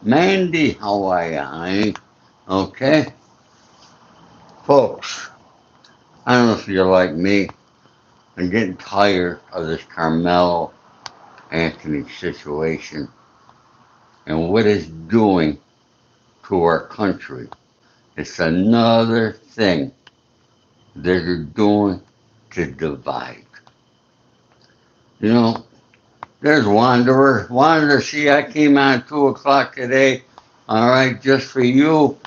Mandy, how are you, honey? Okay, folks, I don't know if you're like me. I'm getting tired of this Carmelo Anthony situation and what it's doing to our country. It's another thing that they're doing to divide. You know, there's Wanderer. Wanderer, see, I came on at 2 o'clock today, all right, just for you.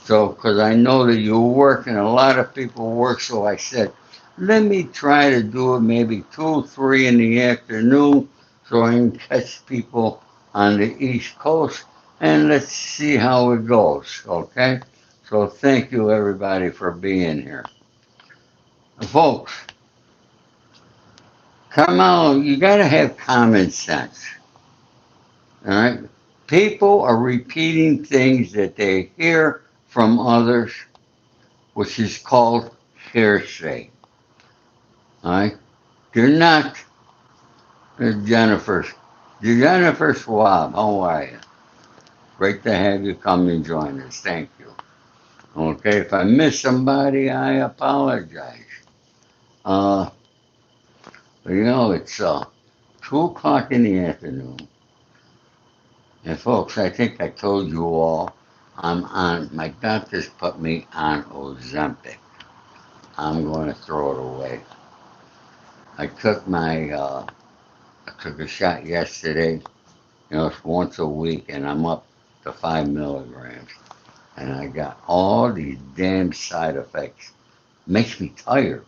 So, because I know that you work and a lot of people work, so I said, let me try to do it maybe 2, 3 in the afternoon so I can catch people on the East Coast and let's see how it goes, okay? So, thank you everybody for being here. Folks, come on, you got to have common sense, all right? People are repeating things that they hear from others, which is called hearsay. All right? You're not Jennifer. Jennifer Schwab, how are you? Great to have you come and join us. Thank you. Okay, if I miss somebody, I apologize. Uh, it's 2 o'clock in the afternoon. And folks, I think I told you all, my doctors put me on Ozempic. I'm going to throw it away. I took I took a shot yesterday. It's once a week, and I'm up to 5 milligrams. And I got all these damn side effects. Makes me tired,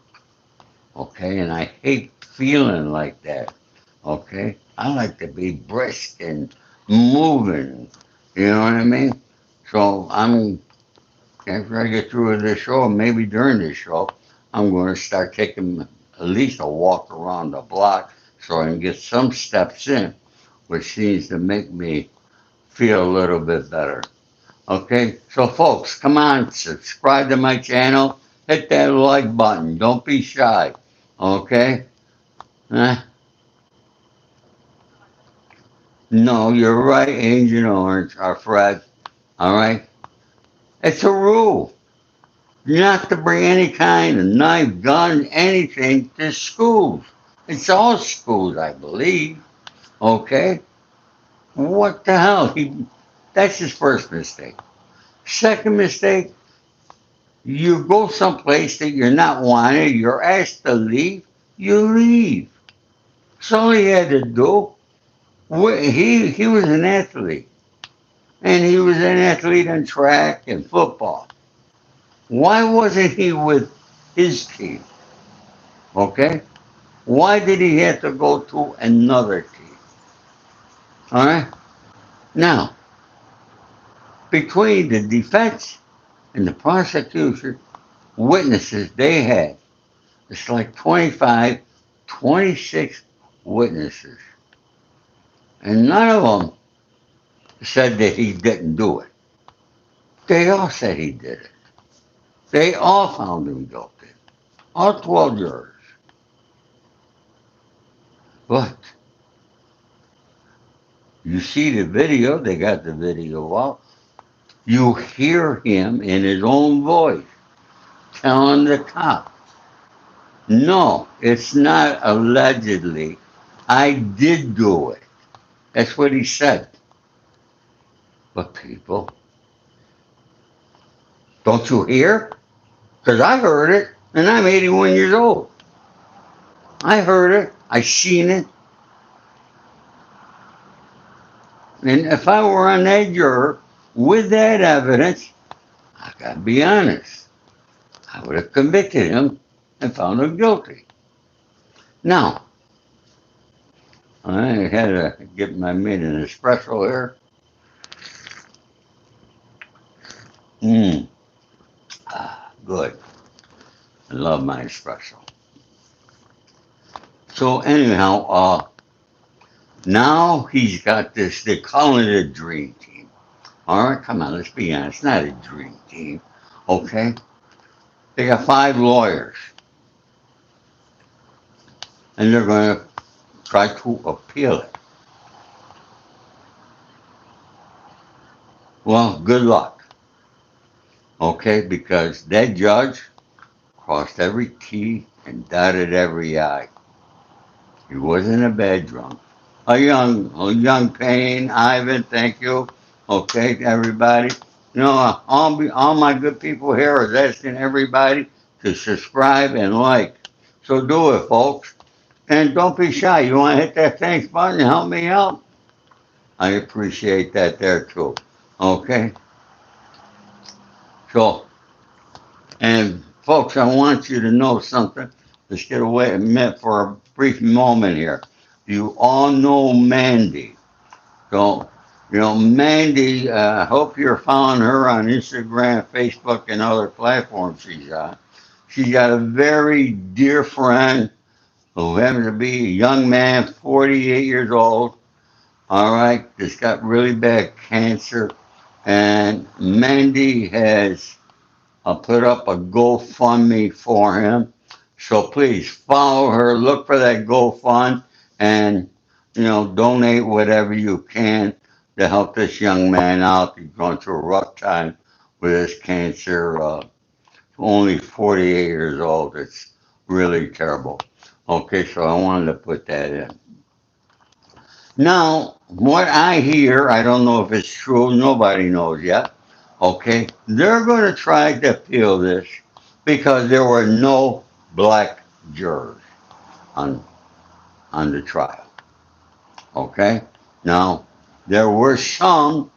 okay? And I hate feeling like that, okay? I like to be brisk and moving, you know what I mean? So after I get through with this show, maybe during this show, I'm going to start taking at least a walk around the block so I can get some steps in, which seems to make me feel a little bit better. Okay, so folks, come on, subscribe to my channel, hit that like button. Don't be shy. Okay? Eh, no, you're right, Agent Orange, our Fred. All right? It's a rule not to bring any kind of knife, gun, anything to schools. It's all schools, I believe. Okay? What the hell? That's his first mistake. Second mistake, you go someplace that you're not wanted, you're asked to leave, you leave. That's all he had to do. He was an athlete, and he was an athlete in track and football. Why wasn't he with his team? Okay? Why did he have to go to another team? All right? Now, between the defense and the prosecution, witnesses they had, it's like 25, 26 witnesses. And none of them said that he didn't do it. They all said he did it. They all found him guilty. All 12 jurors. But you see the video, they got the video out. You hear him in his own voice telling the cop, no, it's not allegedly. I did do it. That's what he said. But people, don't you hear? Because I heard it, and I'm 81 years old. I heard it. I seen it. And if I were on that juror with that evidence, I gotta be honest, I would have convicted him and found him guilty. Now, I had to get my made an espresso here. Mmm, good. I love my espresso. So anyhow, now he's got this. They call it a dream team. All right, come on, let's be honest. It's not a dream team, okay? They got 5 lawyers, and they're going to try to appeal it. Well, good luck, okay? Because that judge crossed every T and dotted every I. He wasn't a bad drunk. A young Payne, Ivan, thank you. Okay, everybody. All my good people here is asking everybody to subscribe and like. So do it, folks. And don't be shy. You want to hit that thanks button and help me out? I appreciate that there too. Okay? So, and folks, I want you to know something. Let's get away a minute for a brief moment here. You all know Mandy. So, Mandy, I hope you're following her on Instagram, Facebook, and other platforms she's on. She's got a very dear friend who happens to be a young man, 48 years old, all right, that's got really bad cancer. And Mandy has put up a GoFundMe for him. So please follow her, look for that GoFund, and donate whatever you can to help this young man out. He's going through a rough time with his cancer. Only 48 years old. It's really terrible. Okay, so I wanted to put that in. Now, what I hear, I don't know if it's true. Nobody knows yet. Okay, they're going to try to appeal this because there were no black jurors on on the trial. Okay, now there were some,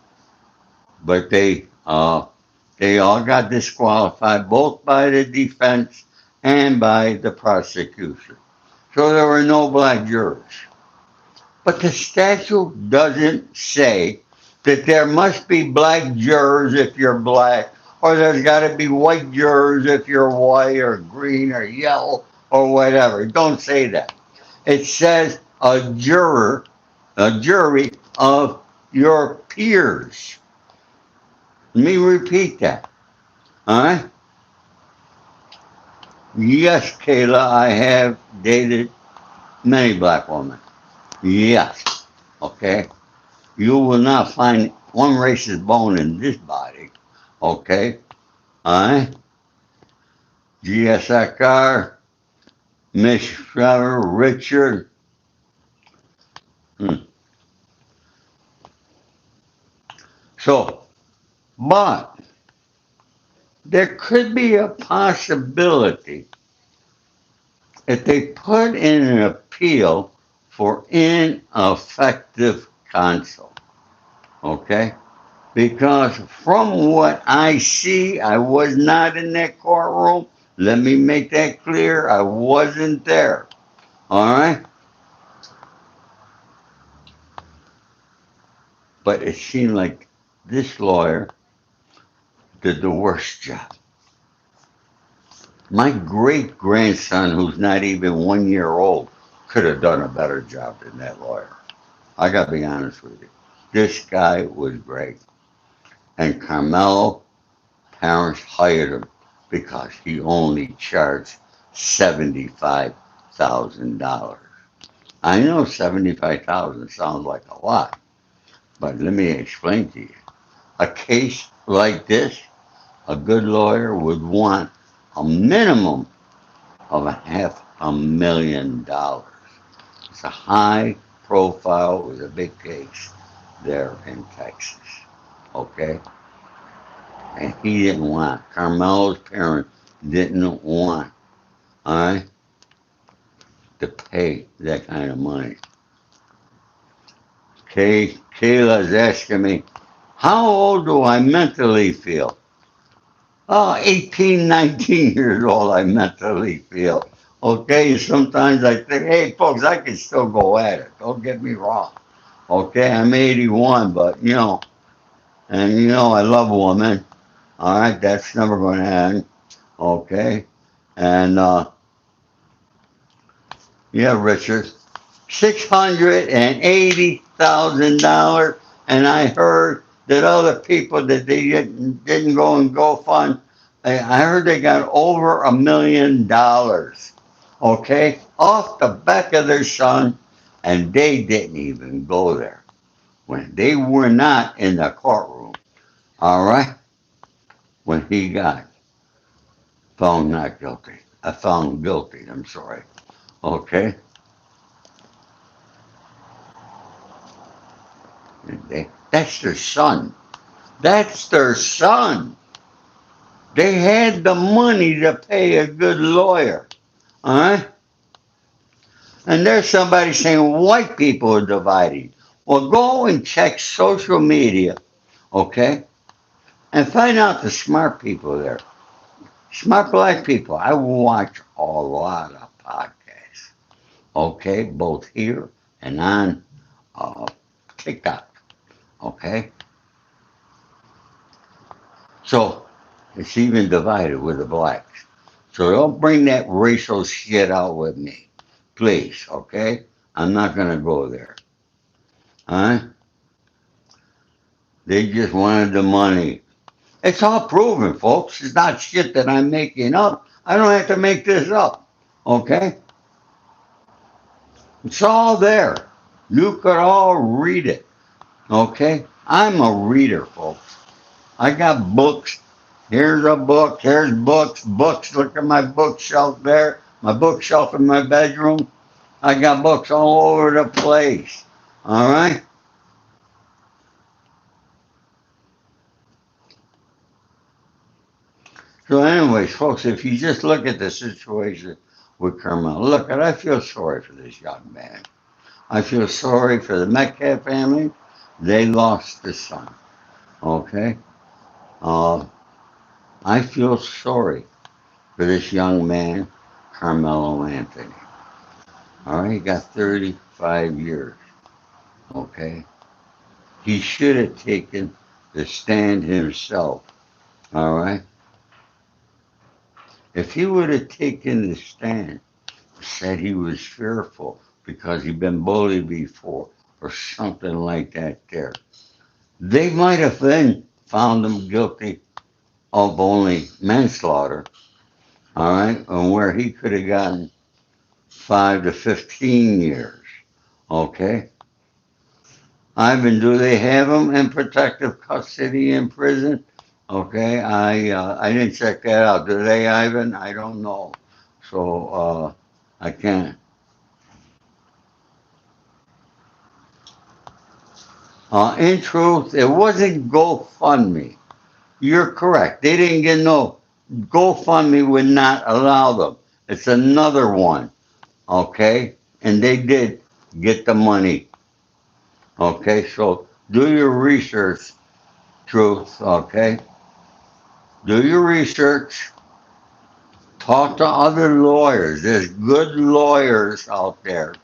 but they all got disqualified both by the defense and by the prosecution. So there were no black jurors. But the statute doesn't say that there must be black jurors if you're black, or there's got to be white jurors if you're white or green or yellow or whatever. It don't say that. It says a jury of your peers. Let me repeat that. All right? Yes, Kayla, I have dated many black women. Yes. Okay? You will not find one racist bone in this body. Okay? Alright? GSXR, Miss Trevor, Richard. Hmm. So, but there could be a possibility if they put in an appeal for ineffective counsel. Okay? Because from what I see, I was not in that courtroom. Let me make that clear. I wasn't there. All right? But it seemed like this lawyer did the worst job. My great grandson, who's not even 1 year old, could have done a better job than that lawyer. I got to be honest with you. This guy was great. And Carmelo parents hired him because he only charged $75,000. I know 75,000 sounds like a lot, but let me explain to you. A case like this, a good lawyer would want a minimum of $500,000. It's a high profile, it was a big case there in Texas. Okay? And he didn't want, Carmelo's parents didn't want, all right, to pay that kind of money. Kayla's asking me, how old do I mentally feel? Oh, 18, 19 years old, I mentally feel. Okay, sometimes I think, hey, folks, I can still go at it. Don't get me wrong. Okay, I'm 81, but, and I love women. All right, that's never going to end. Okay, and, yeah, Richard, $680,000, and I heard that other people that they didn't go and go fund. I heard they got over $1 million, okay, off the back of their son, and they didn't even go there when they were not in the courtroom. All right, when he got found not guilty. I found guilty. I'm sorry. Okay, that's their son. That's their son. They had the money to pay a good lawyer. All right, and there's somebody saying white people are dividing. Well, go and check social media, okay, and find out the smart people there. Smart black people. I watch a lot of podcasts, okay, both here and on uh, TikTok, okay. So it's even divided with the blacks. So don't bring that racial shit out with me, please, okay? I'm not gonna go there. Huh? They just wanted the money. It's all proven, folks. It's not shit that I'm making up. I don't have to make this up. Okay? It's all there. You could all read it. Okay? I'm a reader, folks. I got books. Here's a book. Here's books. Books. Look at my bookshelf there. My bookshelf in my bedroom. I got books all over the place. All right? So, anyways, folks, if you just look at the situation with Carmel, look, and I feel sorry for this young man. I feel sorry for the Metcalf family. They lost the son. Okay? Uh, I feel sorry for this young man, Carmelo Anthony. All right? He got 35 years. Okay? He should have taken the stand himself. All right? If he would have taken the stand, said he was fearful because he'd been bullied before or something like that there. They might have then found him guilty of only manslaughter, all right, and where he could have gotten 5 to 15 years, okay? Ivan, do they have him in protective custody in prison? Okay, I didn't check that out. Do they, Ivan? I don't know. So I can't. In truth, it wasn't GoFundMe. You're correct. They didn't get no. GoFundMe would not allow them. It's another one, okay? And they did get the money, okay? So do your research, truth, okay? Do your research. Talk to other lawyers. There's good lawyers out there,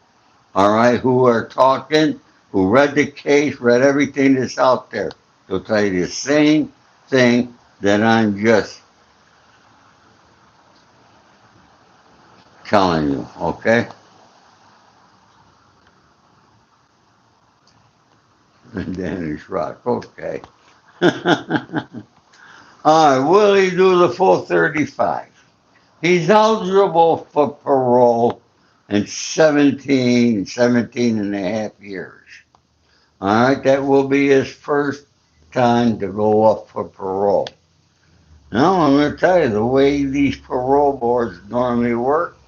all right, who are talking, who read the case, read everything that's out there. They'll tell you the same thing that I'm just telling you, okay? And Dennis Rock, okay. All right, will he do the full 35? He's eligible for parole in 17 and a half years. All right, that will be his first time to go up for parole. Now, I'm going to tell you the way these parole boards normally work.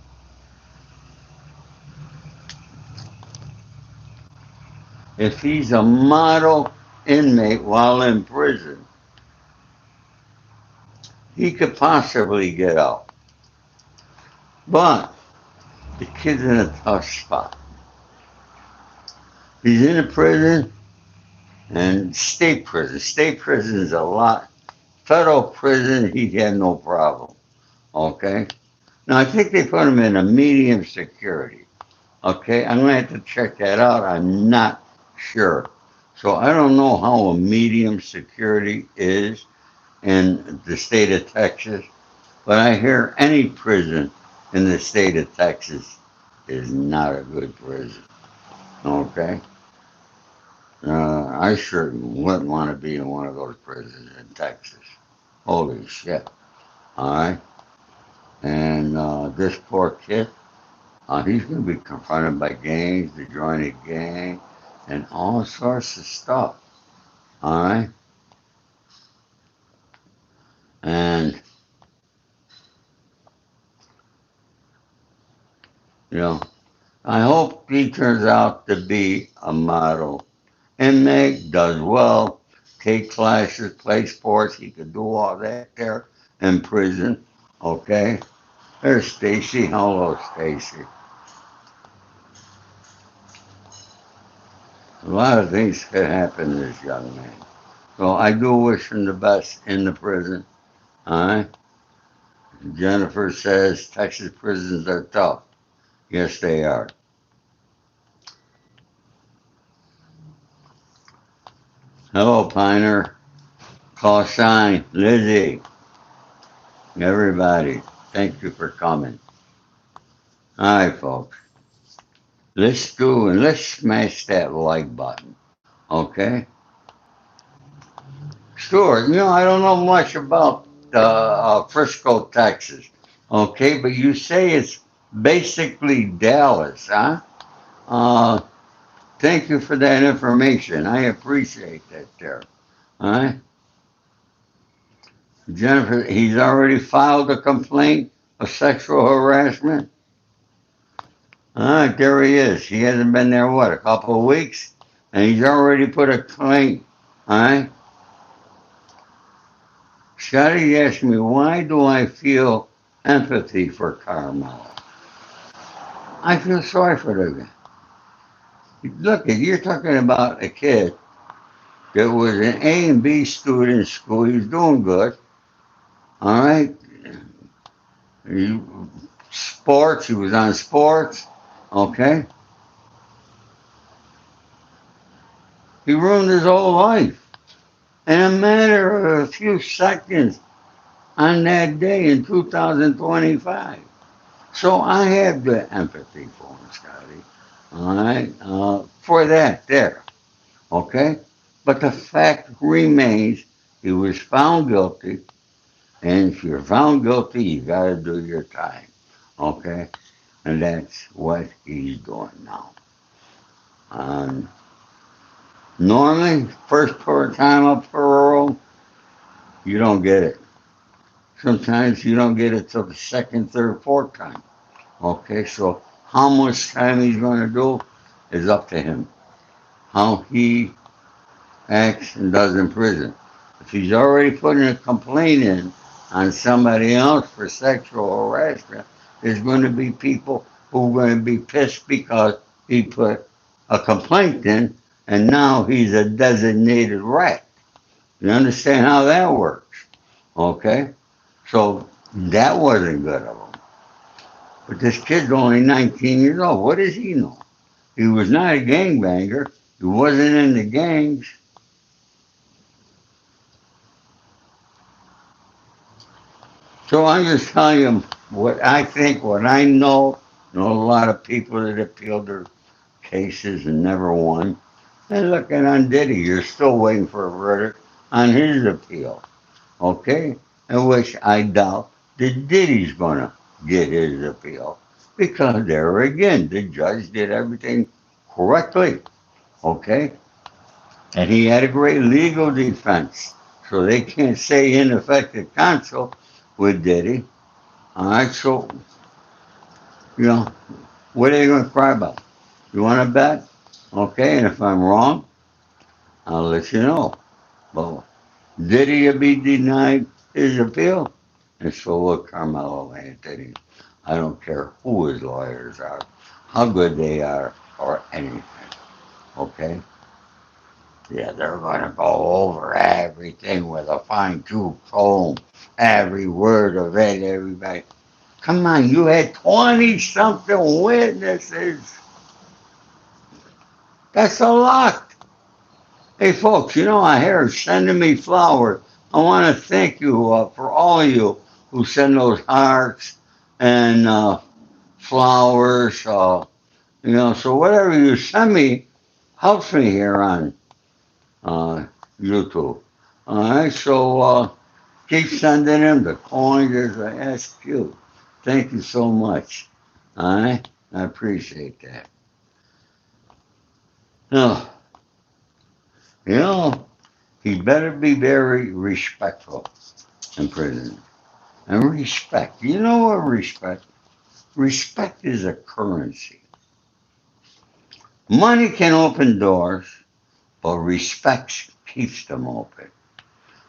If he's a model inmate while in prison, he could possibly get out. But the kid's in a tough spot. He's in a prison and state prison. State prison is a lot. Federal prison, he had no problem. Okay? Now, I think they put him in a medium security. Okay? I'm going to have to check that out. I'm not sure. So I don't know how a medium security is in the state of Texas, but I hear any prison in the state of Texas is not a good prison. Okay? I sure wouldn't want to be in one of those prisons in Texas. Holy shit. All right? And this poor kid, he's going to be confronted by gangs, to join a gang, and all sorts of stuff. All right? he turns out to be a model inmate, does well, take classes, play sports. He could do all that there in prison. Okay. There's Stacy. Hello, Stacy. A lot of things could happen to this young man. So I do wish him the best in the prison. All right. Jennifer says Texas prisons are tough. Yes, they are. Hello, Piner. Call sign, Lizzie. Everybody, thank you for coming. All right, folks. Let's smash that like button. Okay? Stuart, I don't know much about Frisco, Texas. Okay, but you say it's basically Dallas, huh? Uh, Thank you for that information. I appreciate that there. All right? Jennifer, he's already filed a complaint of sexual harassment. All right, there he is. He hasn't been there, what, a couple of weeks? And he's already put a claim. All right? Scotty asked me, why do I feel empathy for Carmelo? I feel sorry for the guy. Look, you're talking about a kid that was an A and B student in school. He was doing good. All right? He, sports, he was on sports. Okay? He ruined his whole life in a matter of a few seconds on that day in 2025. So I have the empathy for him, Scotty. All right? For that, there. Okay? But the fact remains he was found guilty, and if you're found guilty, you got to do your time. Okay? And that's what he's doing now. Um, Normally, first time up parole, you don't get it. Sometimes you don't get it till the second, third, fourth time. Okay, so how much time he's going to do is up to him. How he acts and does in prison. If he's already putting a complaint in on somebody else for sexual harassment, there's going to be people who are going to be pissed because he put a complaint in and now he's a designated rat. You understand how that works? Okay? So that wasn't good of him. But this kid's only 19 years old. What does he know? He was not a gangbanger. He wasn't in the gangs. So I'm just telling you what I think, what I know. Know a lot of people that appealed their cases and never won. And looking on Diddy, you're still waiting for a verdict on his appeal. Okay? In which I doubt that Diddy's going to get his appeal. Because there again, the judge did everything correctly. Okay? And he had a great legal defense. So they can't say ineffective counsel with Diddy. All right, so, you know, what are they going to cry about? You want to bet? Okay, and if I'm wrong, I'll let you know. But Diddy be denied his appeal, and so will Carmelo Anthony. I don't care who his lawyers are, how good they are, or anything. Okay? Yeah, they're going to go over everything with a fine tooth comb, every word of it, everybody. Come on, you had 20 something witnesses. That's a lot. Hey, folks, I hear sending me flowers. I want to thank you for all of you who send those hearts and flowers. So whatever you send me helps me here on uh, YouTube. All right, so keep sending them. The coins, that's cute. Thank you so much. All right, I appreciate that. Now, you know, he better be very respectful in prison. And respect. You know what respect? Respect is a currency. Money can open doors, but respect keeps them open.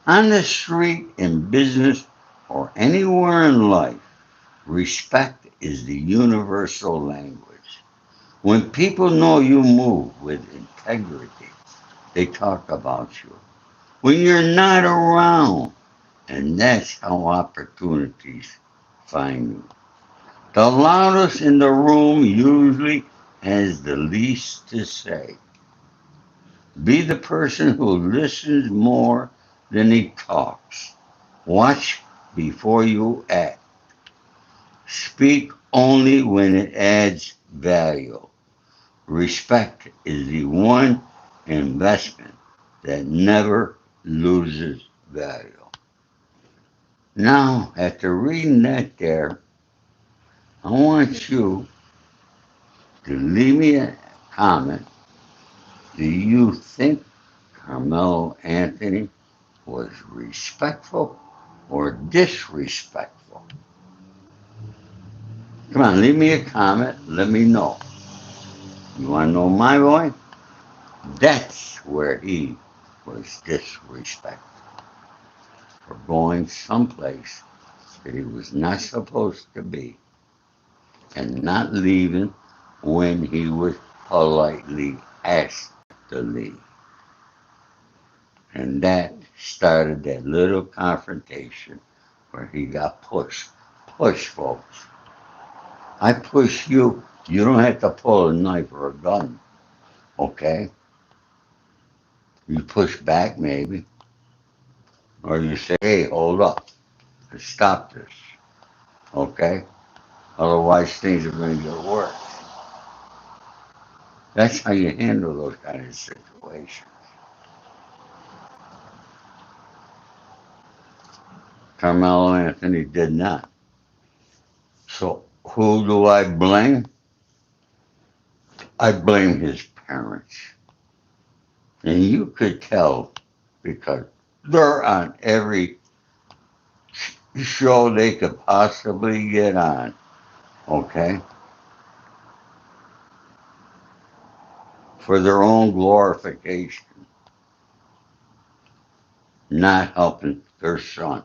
On the street, in business, or anywhere in life, respect is the universal language. When people know you move with integrity, they talk about you. When you're not around, and that's how opportunities find you. The loudest in the room usually has the least to say. Be the person who listens more than he talks. Watch before you act. Speak only when it adds value. Respect is the one investment that never loses value. Now, after reading that there, I want you to leave me a comment. Do you think Carmelo Anthony was respectful or disrespectful? Come on, leave me a comment. Let me know. You want to know my voice? That's where he was disrespectful for going someplace that he was not supposed to be and not leaving when he was politely asked to leave. And that started that little confrontation where he got pushed. Push, folks. I push you. You don't have to pull a knife or a gun, okay? You push back maybe, or you say, hey, hold up, stop this, okay? Otherwise, things are going to get worse. That's how you handle those kind of situations. Carmelo Anthony did not. So who do I blame? I blame his parents. And you could tell because they're on every show they could possibly get on, okay? For their own glorification, not helping their son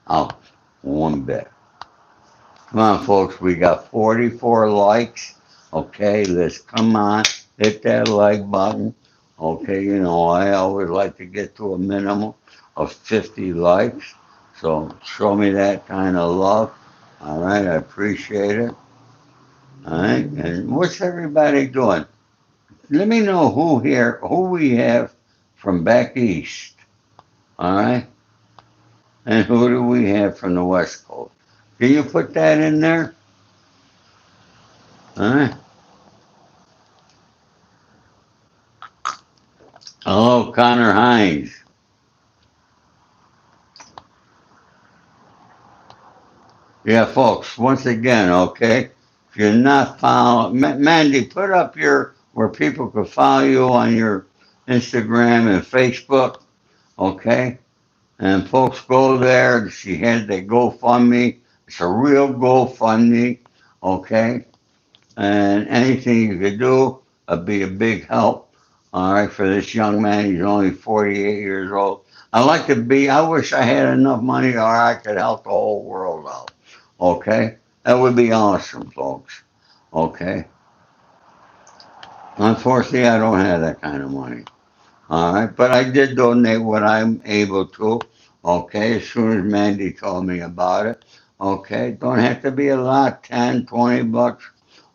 out one bit. Come on, folks, we got 44 likes. Okay, let's come on, hit that like button. Okay, you know, I always like to get to a minimum of 50 likes. So show me that kind of love. All right, I appreciate it. All right, and what's everybody doing? Let me know who we have from back east. All right, and who do we have from the west coast? Can you put that in there? All right. Hello, Connor Hines. Yeah, folks, once again, okay, if you're not following, Mandy, put up your, where people could follow you on your Instagram and Facebook, okay? And folks, go there. She has the GoFundMe. It's a real GoFundMe, okay? And anything you could do would be a big help, all right, for this young man. He's only 48 years old. I wish I had enough money or I could help the whole world out, okay? That would be awesome, folks, okay? Unfortunately, I don't have that kind of money. All right, but I did donate what I'm able to. Okay, as soon as Mandy told me about it. Okay, don't have to be a lot, 10, 20 bucks,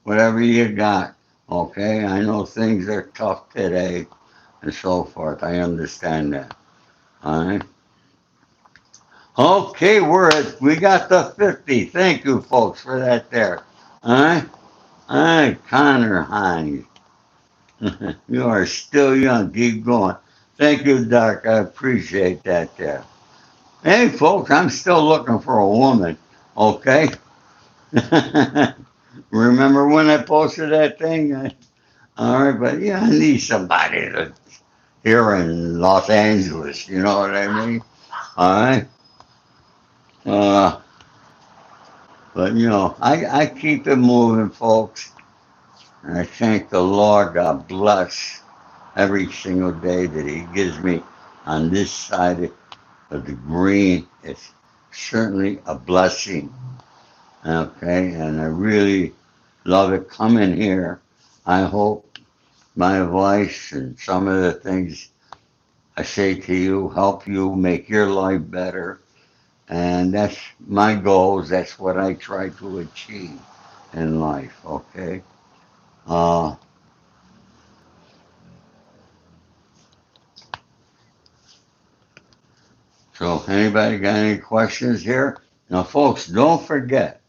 whatever you got. Okay, I know things are tough today and so forth. I understand that. All right. Okay, we got the 50. Thank you, folks, for that there. All right. All right, Connor Hines. You are still young. Keep going. Thank you, Doc. I appreciate that there. Hey, folks, I'm still looking for a woman. Okay? Remember when I posted that thing? All right, but yeah, I need somebody to, here in Los Angeles. You know what I mean? All right? Uh, but, you know, I keep it moving, folks. And I thank the Lord, God bless, every single day that He gives me on this side of the green. It's certainly a blessing. Okay, and I really love it coming here. I hope my advice and some of the things I say to you help you make your life better. And that's my goals. That's what I try to achieve in life. Okay. Uh, so anybody got any questions here? Now, folks, don't forget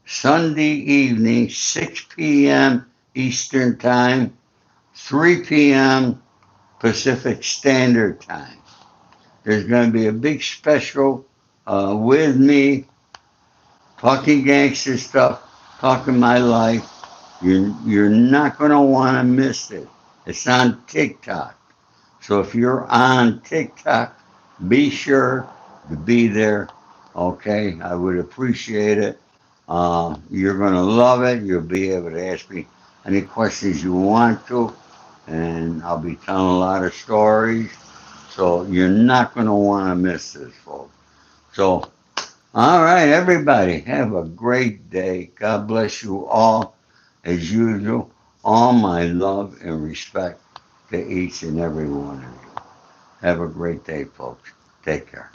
Sunday evening, 6 p.m. Eastern Time, 3 p.m. Pacific Standard Time. There's going to be a big special with me, talking gangster stuff, talking my life. You're not going to want to miss it. It's on TikTok. So if you're on TikTok, be sure to be there. Okay, I would appreciate it. You're going to love it. You'll be able to ask me any questions you want to, and I'll be telling a lot of stories. So you're not going to want to miss this, folks. So, all right, everybody, have a great day. God bless you all. As usual, all my love and respect to each and every one of you. Have a great day, folks. Take care.